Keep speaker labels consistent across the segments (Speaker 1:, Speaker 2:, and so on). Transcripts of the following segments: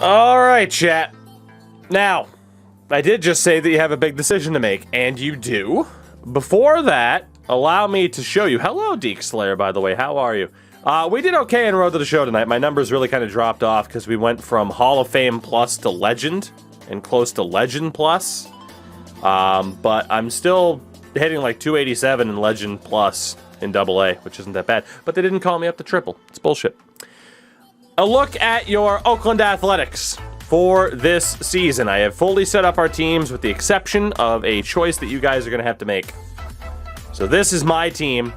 Speaker 1: All right, chat. Now, I did just say that you have a big decision to make, and you do. Before that, allow me to show you. Hello, Deke Slayer, by the way. How are you? We did okay in Road to the Show tonight. My numbers really kind of dropped off because we went from Hall of Fame plus to Legend and close to Legend plus. But I'm still hitting like 287 in Legend plus in AA, which isn't that bad. But they didn't call me up to triple. It's bullshit. A look at your Oakland Athletics for this season. I have fully set up our teams with the exception of a choice that you guys are going to have to make. So this is my team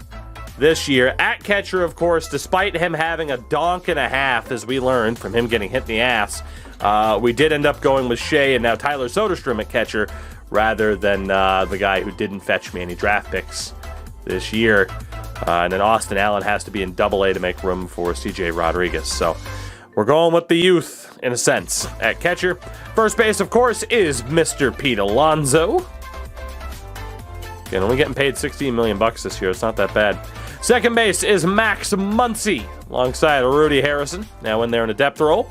Speaker 1: this year. At catcher, of course, despite him having a donk and a half, as we learned from him getting hit in the ass, we did end up going with Shea and now Tyler Soderstrom at catcher rather than the guy who didn't fetch me any draft picks this year. And then Austin Allen has to be in AA to make room for CJ Rodriguez. So we're going with the youth, in a sense, at catcher. First base, of course, is Mr. Pete Alonso. Again, only getting paid $16 million this year. It's not that bad. Second base is Max Muncy, alongside Rudy Harrison, now in there in a depth role.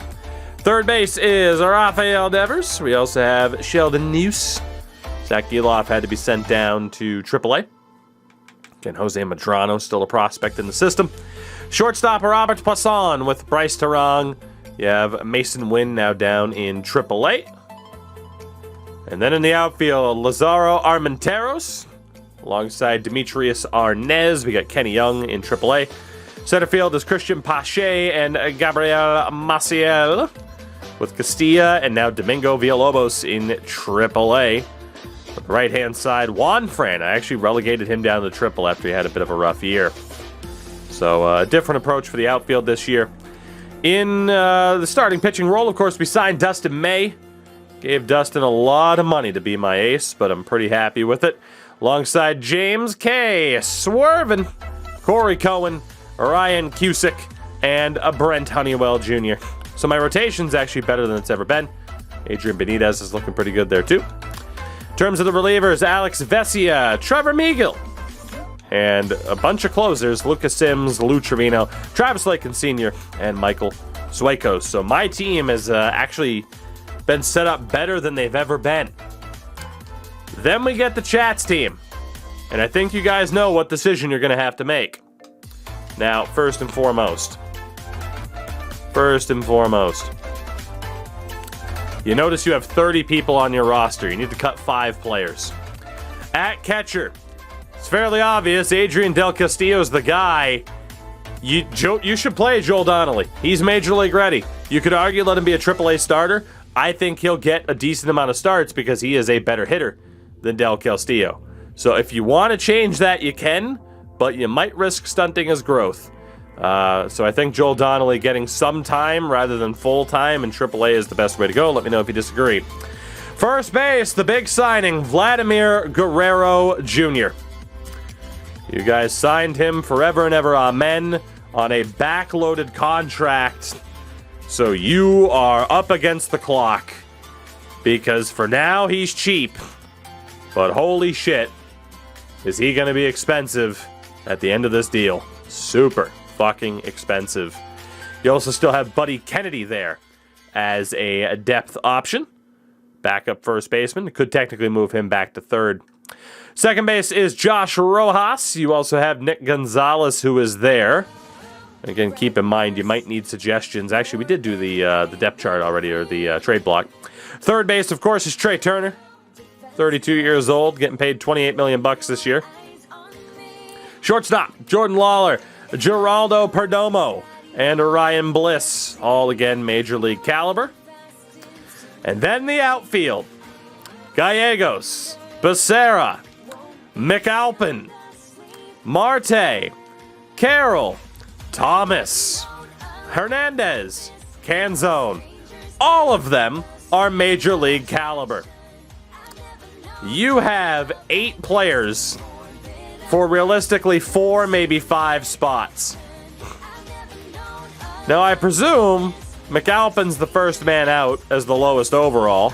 Speaker 1: Third base is Rafael Devers. We also have Sheldon Neuse. Zach Geloff had to be sent down to AAA. Again, Jose Madrano, still a prospect in the system. Shortstop, Robert Poisson with Bryce Terang. You have Mason Wynn now down in AAA. And then in the outfield, Lazaro Armenteros, alongside Demetrius Arnez. We got Kenny Young in AAA. Center field is Christian Pache and Gabriel Maciel, with Castilla and now Domingo Villalobos in AAA. On the right-hand side, Juan Fran. I actually relegated him down to triple after he had a bit of a rough year. So a different approach for the outfield this year. In the starting pitching role, of course, we signed Dustin May. Gave Dustin a lot of money to be my ace, but I'm pretty happy with it. Alongside James K. Swervin, Corey Cohen, Ryan Cusick, and Brent Honeywell Jr. So my rotation's actually better than it's ever been. Adrian Benitez is looking pretty good there, too. In terms of the relievers, Alex Vesia, Trevor Meagle, and a bunch of closers, Lucas Sims, Lou Trevino, Travis Lakin Sr., and Michael Sueikos. So my team has actually been set up better than they've ever been. Then we get the Chats team. And I think you guys know what decision you're going to have to make. Now, first and foremost, you notice you have 30 people on your roster. You need to cut 5 players. At catcher, it's fairly obvious. Adrian Del Castillo's the guy. You should play Joel Donnelly. He's Major League ready. You could argue let him be a AAA starter. I think he'll get a decent amount of starts because he is a better hitter than Del Castillo. So if you want to change that, you can, but you might risk stunting his growth. So I think Joel Donnelly getting some time rather than full time in AAA is the best way to go. Let me know if you disagree. First base, the big signing, Vladimir Guerrero Jr. You guys signed him forever and ever, amen, on a backloaded contract. So you are up against the clock. Because for now, he's cheap. But holy shit, is he going to be expensive at the end of this deal. Super fucking expensive. You also still have Buddy Kennedy there as a depth option. Backup first baseman. Could technically move him back to third. Second base is Josh Rojas. You also have Nick Gonzalez, who is there. Again, keep in mind, you might need suggestions. Actually, we did do the depth chart already, or the trade block. Third base, of course, is Trey Turner. 32 years old, getting paid $28 million this year. Shortstop, Jordan Lawler, Geraldo Perdomo, and Ryan Bliss. All, again, Major League caliber. And then the outfield. Gallegos, Becerra, McAlpin, Marte, Carroll, Thomas, Hernandez, Canzone. All of them are Major League caliber. You have 8 players for realistically 4, maybe 5 spots. Now, I presume McAlpin's the first man out as the lowest overall,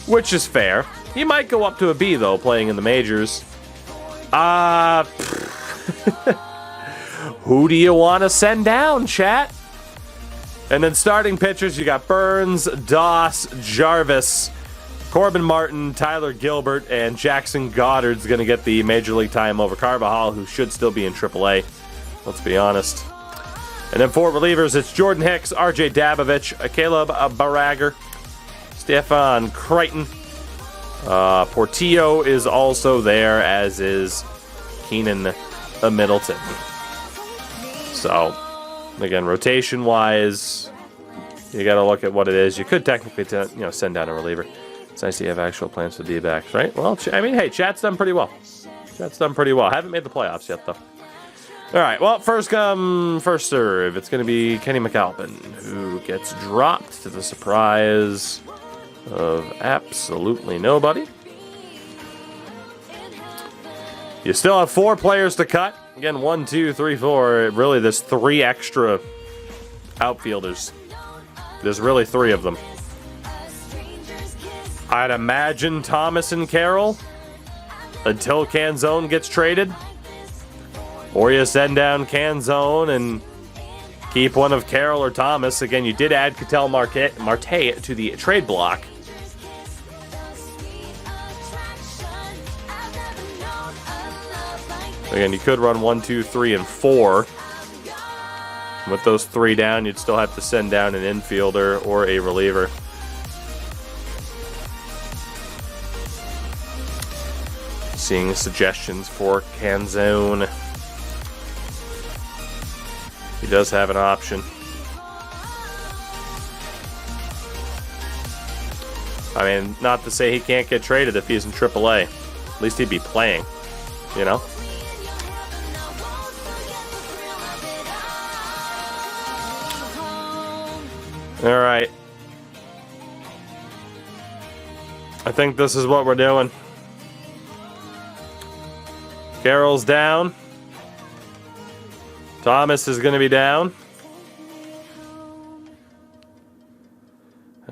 Speaker 1: which is fair. He might go up to a B, though, playing in the majors. Who do you want to send down, chat? And then starting pitchers, you got Burns, Doss, Jarvis, Corbin Martin, Tyler Gilbert, and Jackson Goddard's going to get the Major League time over Carvajal, who should still be in AAA. Let's be honest. And then for relievers, it's Jordan Hicks, RJ Dabovich, Caleb Barager, Stefan Crichton. Portillo is also there, as is Keenan Middleton. So, again, rotation-wise, you got to look at what it is. You could technically, send down a reliever. It's nice to have actual plans for D-backs, right? Well, I mean, hey, chat's done pretty well. Chat's done pretty well. Haven't made the playoffs yet, though. All right, well, first come, first serve. It's going to be Kenny McAlpin, who gets dropped to the surprise of absolutely nobody. You still have 4 players to cut. Again, 1, 2, 3, 4. Really, there's 3 extra outfielders. There's really 3 of them. I'd imagine Thomas and Carroll until Canzone gets traded. Or you send down Canzone and keep one of Carroll or Thomas. Again, you did add Ketel Marte to the trade block. Again, you could run 1, 2, 3, and 4. With those 3 down, you'd still have to send down an infielder or a reliever. Seeing suggestions for Canzone. He does have an option. I mean, not to say he can't get traded if he's in AAA. At least he'd be playing, you know? All right. I think this is what we're doing. Carroll's down. Thomas is going to be down.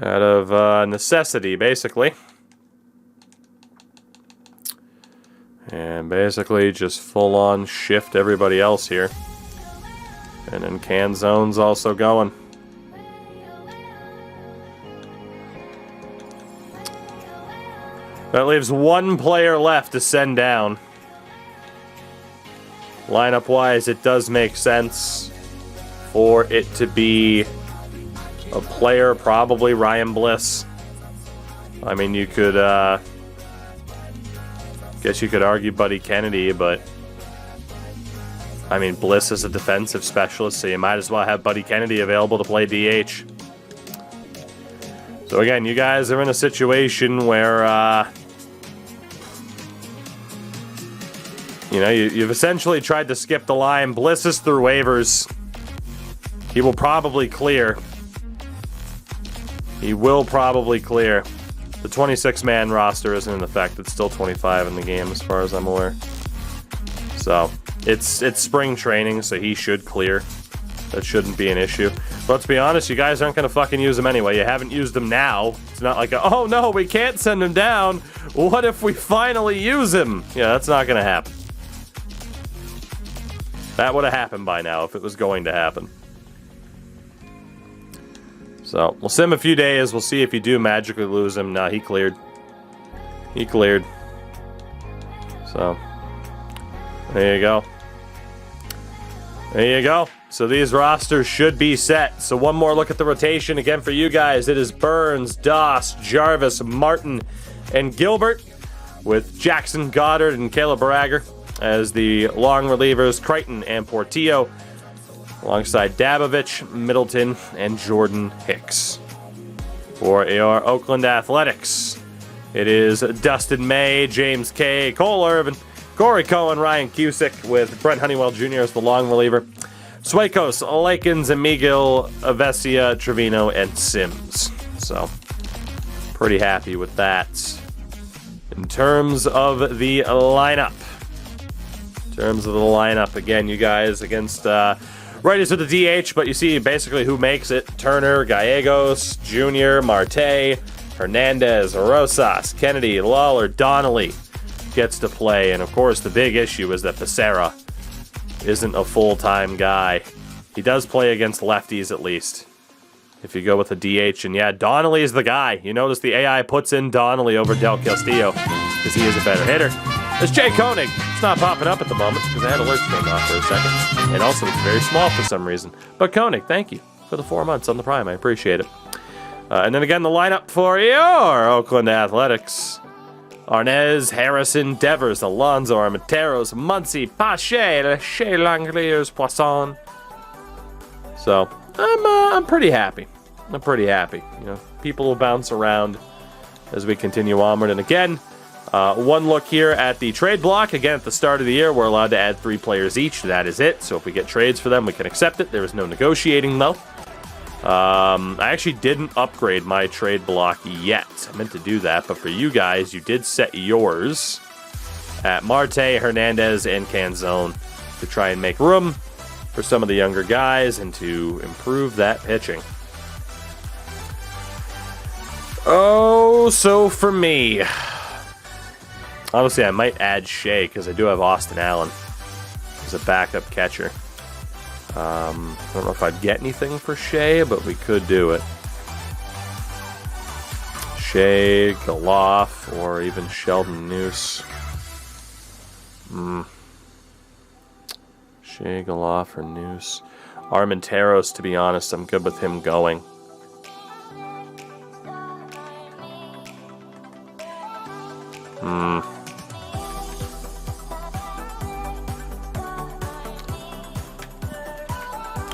Speaker 1: Out of necessity, basically. And basically just full-on shift everybody else here. And then Canzone's also going. That leaves 1 player left to send down. Lineup-wise, it does make sense for it to be a player, probably Ryan Bliss. I mean, you could, guess you could argue Buddy Kennedy, but I mean, Bliss is a defensive specialist, so you might as well have Buddy Kennedy available to play DH. So again, you guys are in a situation where, you've essentially tried to skip the line. Bliss is through waivers. He will probably clear. He will probably clear. The 26-man roster isn't in effect. It's still 25 in the game as far as I'm aware. So, it's spring training, so he should clear. That shouldn't be an issue. But let's be honest, you guys aren't going to fucking use him anyway. You haven't used him now. It's not like, oh no, we can't send him down. What if we finally use him? Yeah, that's not going to happen. That would have happened by now if it was going to happen. So, we'll sim a few days. We'll see if you do magically lose him. Nah, he cleared. He cleared. So, there you go. There you go. So these rosters should be set. So one more look at the rotation. Again, for you guys, it is Burns, Doss, Jarvis, Martin, and Gilbert, with Jackson Goddard and Caleb Barager as the long relievers, Crichton and Portillo, alongside Dabovich, Middleton, and Jordan Hicks. For your Oakland Athletics, it is Dustin May, James K., Cole Irvin, Corey Cohen, Ryan Cusick, with Brent Honeywell Jr. as the long reliever, Sueikos, Lakins, and Miguel Avesia, Trevino, and Sims. So, pretty happy with that. In terms of the lineup, again, you guys against righties with the DH, but you see basically who makes it. Turner, Gallegos, Jr., Marte, Hernandez, Rosas, Kennedy, Lawler, Donnelly gets to play. And of course, the big issue is that Becerra isn't a full-time guy. He does play against lefties at least. if you go with a DH. And yeah, Donnelly is the guy. You notice the AI puts in Donnelly over Del Castillo because he is a better hitter. There's Jay Koenig. It's not popping up at the moment because I had alerts turned off for a second. And also, it's very small for some reason. But Koenig, thank you for the 4 months on the Prime. I appreciate it. And then again, the lineup for your Oakland Athletics. Arnez, Harrison, Devers, Alonso, Armenteros, Muncy, Pache, Shea Langeliers, Poisson. So, I'm pretty happy. I'm pretty happy. You know, people will bounce around as we continue onward. And again, one look here at the trade block. Again, at the start of the year, we're allowed to add 3 players each. That is it. So if we get trades for them, we can accept it. There is no negotiating, though. I actually didn't upgrade my trade block yet. I meant to do that, but for you guys, you did set yours at Marte, Hernandez, and Canzone to try and make room for some of the younger guys and to improve that pitching. Oh, so for me, honestly, I might add Shea because I do have Austin Allen as a backup catcher. I don't know if I'd get anything for Shea, but we could do it. Shea, Galoff, or even Sheldon Noose. Shea, Galoff, or Noose. Armenteros, to be honest, I'm good with him going.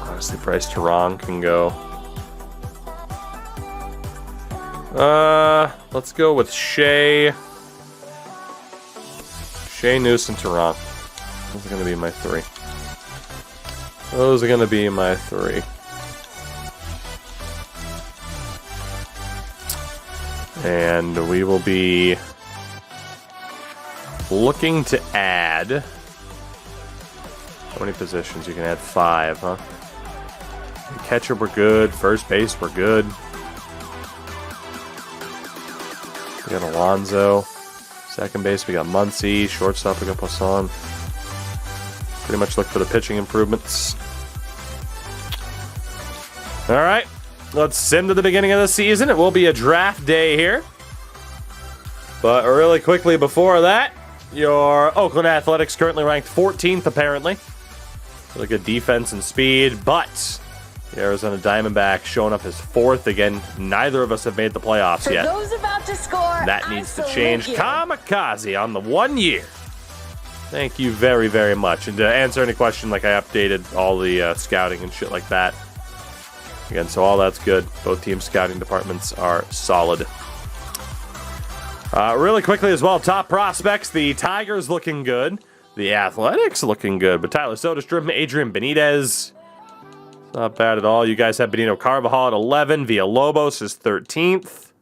Speaker 1: Honestly, Bryce Terang can go. Let's go with Shea. Shea, Noose, and Terang. Those are going to be my 3. Those are going to be my 3. And we will be looking to add... How many positions? You can add 5, huh? Catcher, we're good. First base, we're good. We got Alonso. Second base, we got Muncy. Shortstop, we got Poisson. Pretty much look for the pitching improvements. All right, let's sim to the beginning of the season. It will be a draft day here. But really quickly before that, your Oakland Athletics currently ranked 14th, apparently. Really good defense and speed, but the Arizona Diamondbacks showing up as 4th again. Neither of us have made the playoffs yet.
Speaker 2: For those about to score,
Speaker 1: that needs to change. Kamikaze on the 1 year. Thank you very, very much. And to answer any question, like I updated all the scouting and shit like that. Again, so all that's good. Both teams' scouting departments are solid. Really quickly as well, top prospects. The Tigers looking good. The Athletics looking good. But Tyler Soderstrom, Adrian Benitez, not bad at all. You guys have Benito Carvajal at 11. Villalobos is 13th.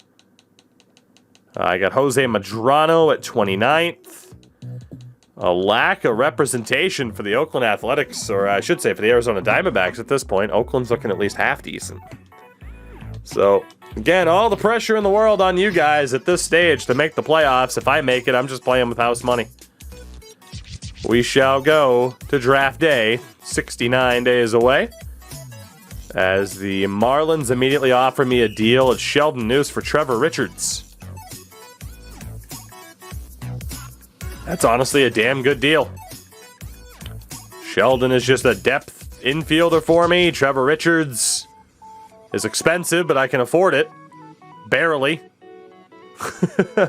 Speaker 1: I got Jose Madrano at 29th. A lack of representation for the Oakland Athletics, or I should say for the Arizona Diamondbacks at this point. Oakland's looking at least half decent. So, again, all the pressure in the world on you guys at this stage to make the playoffs. If I make it, I'm just playing with house money. We shall go to draft day, 69 days away, as the Marlins immediately offer me a deal at Sheldon Noose for Trevor Richards. That's honestly a damn good deal. Sheldon is just a depth infielder for me. Trevor Richards is expensive, but I can afford it. Barely. You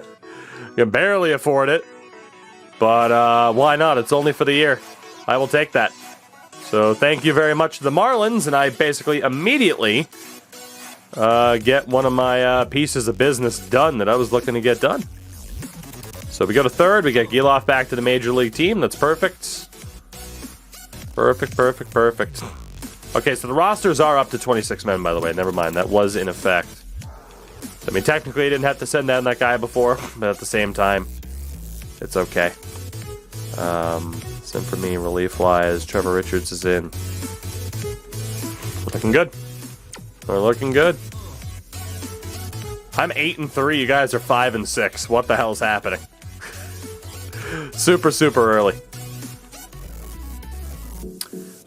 Speaker 1: can barely afford it. But why not? It's only for the year. I will take that. So thank you very much to the Marlins, and I basically immediately get one of my pieces of business done that I was looking to get done. So we go to third. We get Giloff back to the Major League team. That's perfect. Perfect. Okay, so the rosters are up to 26 men, by the way. Never mind. That was in effect. I mean, technically, I didn't have to send down that guy before, but at the same time, it's okay. Send for me, relief-wise. Trevor Richards is in. Looking good. We're looking good. I'm 8-3. You guys are 5-6. What the hell's happening? Super early.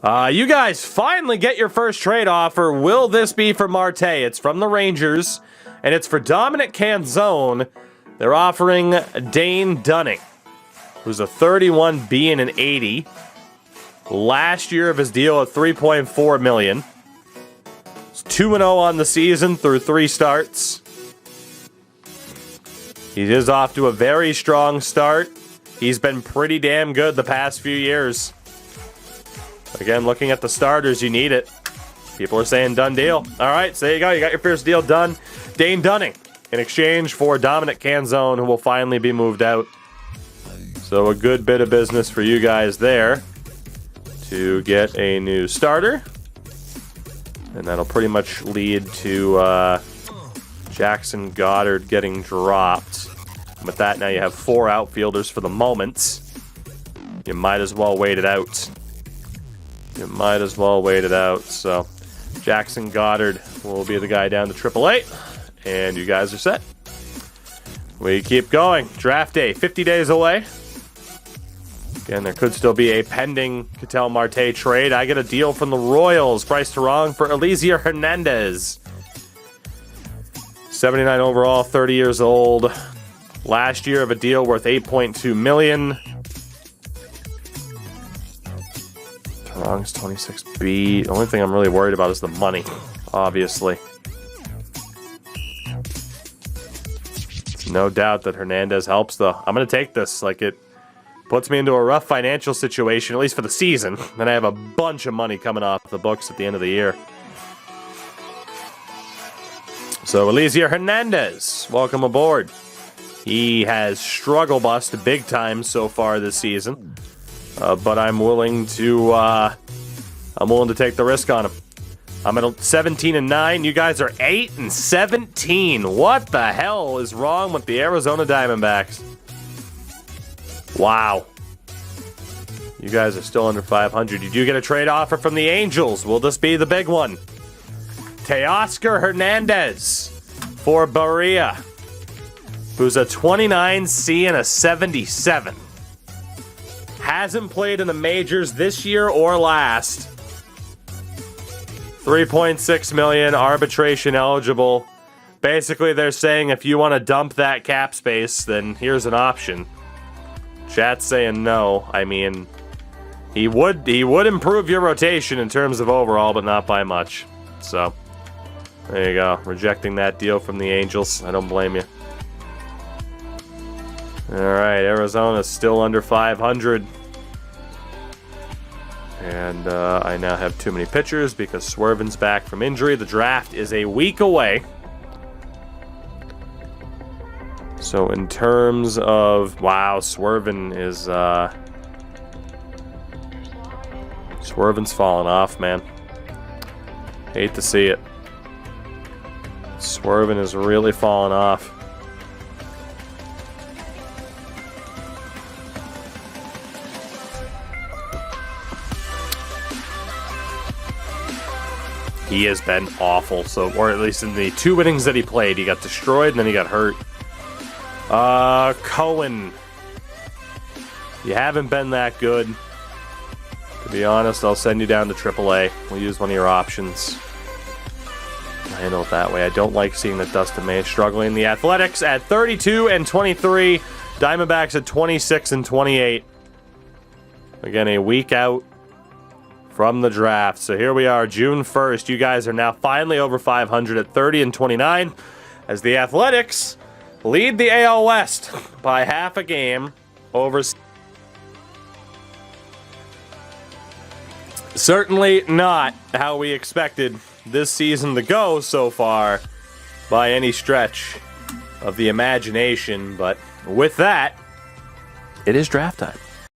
Speaker 1: You guys finally get your first trade offer. Will this be for Marte? It's from the Rangers, and it's for Dominic Canzone. They're offering Dane Dunning, who's a 31B and an 80. Last year of his deal at $3.4 million. It's 2-0 on the season through 3 starts. He is off to a very strong start. He's been pretty damn good the past few years. Again, looking at the starters, you need it. People are saying done deal. All right, so there you go. You got your first deal done. Dane Dunning in exchange for Dominic Canzone, who will finally be moved out. So a good bit of business for you guys there to get a new starter. And that'll pretty much lead to Jackson Goddard getting dropped. And with that, now you have 4 outfielders for the moment. You might as well wait it out. So Jackson Goddard will be the guy down to AAA. And you guys are set. We keep going. Draft day, 50 days away. Again, there could still be a pending Ketel Marte trade. I get a deal from the Royals. Price to wrong for Eliezer Hernandez. 79 overall, 30 years old. Last year of a deal worth $8.2 million. Wrong's 26B. The only thing I'm really worried about is the money, obviously. No doubt that Hernandez helps, though. I'm going to take this. Like, it puts me into a rough financial situation, at least for the season. Then I have a bunch of money coming off the books at the end of the year. So, Eliezer Hernandez, welcome aboard. He has struggle bust big time so far this season. But I'm willing to take the risk on him. I'm at 17-9. You guys are 8-17. What the hell is wrong with the Arizona Diamondbacks? Wow. You guys are still under 500. You do get a trade offer from the Angels. Will this be the big one? Teoscar Hernandez for Barria, who's a 29C and a 77. Hasn't played in the majors this year or last. $3.6 million, arbitration eligible. Basically, they're saying if you want to dump that cap space, then here's an option. Chat's saying no. I mean, he would improve your rotation in terms of overall, but not by much. So, there you go. Rejecting that deal from the Angels. I don't blame you. All right, Arizona's still under 500. And I now have too many pitchers because Swerven's back from injury. The draft is a week away. So in terms of... Wow, Swerven is... Swerven's falling off, man. Hate to see it. Swerven is really falling off. He has been awful, or at least in the 2 innings that he played, he got destroyed and then he got hurt. Cohen. You haven't been that good. To be honest, I'll send you down to AAA. We'll use one of your options. Handle it that way. I don't like seeing that Dustin May is struggling. The Athletics at 32-23. Diamondbacks at 26-28. Again, a week out from the draft. So here we are, June 1st. You guys are now finally over 500 at 30-29 as the Athletics lead the AL West by half a game over. Certainly not how we expected this season to go so far by any stretch of the imagination, but with that, it is draft time.